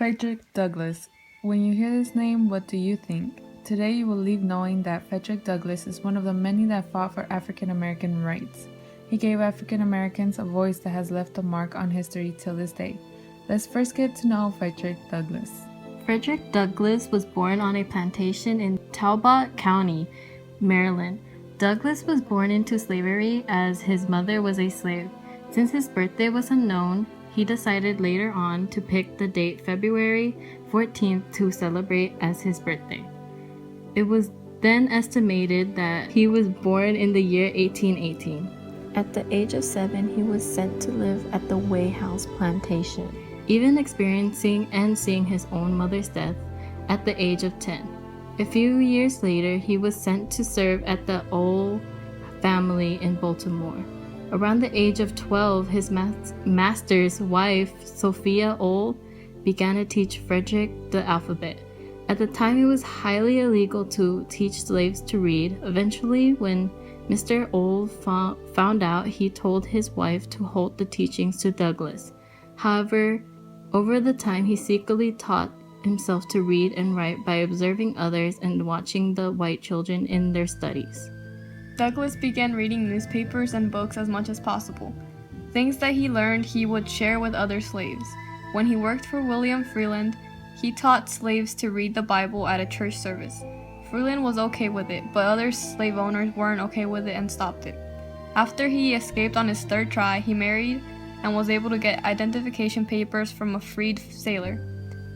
Frederick Douglass. When you hear this name, what do you think? Today you will leave knowing that Frederick Douglass is one of the many that fought for African American rights. He gave African Americans a voice that has left a mark on history till this day. Let's first get to know Frederick Douglass. Frederick Douglass was born on a plantation in Talbot County, Maryland. Douglass was born into slavery as his mother was a slave. Since his birthday was unknown, he decided later on to pick the date February 14th to celebrate as his birthday. It was then estimated that he was born in the year 1818. At the age of 7, he was sent to live at the Way House plantation, even experiencing and seeing his own mother's death at the age of 10. A few years later, he was sent to serve at the Old family in Baltimore. Around the age of 12, his master's wife, Sophia Old, began to teach Frederick the alphabet. At the time, it was highly illegal to teach slaves to read. Eventually, when Mr. Old found out, he told his wife to hold the teachings to Douglass. However, over the time, he secretly taught himself to read and write by observing others and watching the white children in their studies. Douglass began reading newspapers and books as much as possible. Things that he learned he would share with other slaves. When he worked for William Freeland, he taught slaves to read the Bible at a church service. Freeland was okay with it, but other slave owners weren't okay with it and stopped it. After he escaped on his third try, he married and was able to get identification papers from a freed sailor.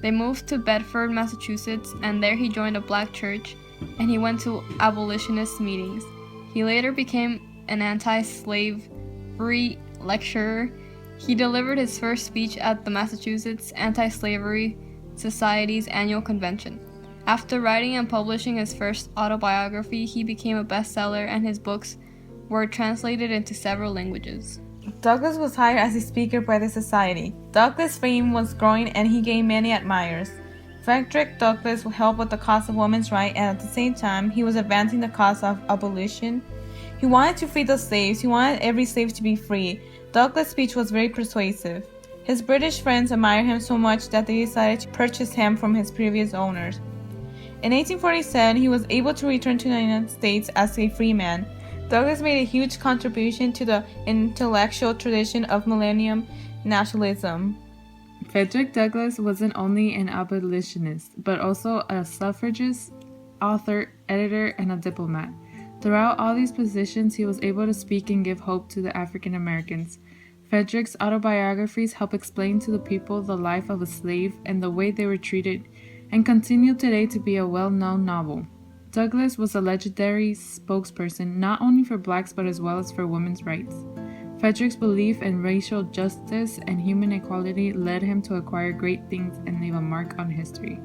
They moved to Bedford, Massachusetts, and there he joined a black church, and he went to abolitionist meetings. He later became an anti-slavery lecturer. He delivered his first speech at the Massachusetts Anti-Slavery Society's annual convention. After writing and publishing his first autobiography, he became a bestseller, and his books were translated into several languages. Douglass was hired as a speaker by the society. Douglass' fame was growing and he gained many admirers. Frederick Douglass helped with the cause of women's rights, and at the same time, he was advancing the cause of abolition. He wanted to free the slaves. He wanted every slave to be free. Douglass' speech was very persuasive. His British friends admired him so much that they decided to purchase him from his previous owners. In 1847, he was able to return to the United States as a free man. Douglass made a huge contribution to the intellectual tradition of millennium nationalism. Frederick Douglass wasn't only an abolitionist, but also a suffragist, author, editor, and a diplomat. Throughout all these positions, he was able to speak and give hope to the African Americans. Frederick's autobiographies help explain to the people the life of a slave and the way they were treated, and continue today to be a well-known novel. Douglass was a legendary spokesperson not only for blacks but as well as for women's rights. Frederick's belief in racial justice and human equality led him to acquire great things and leave a mark on history.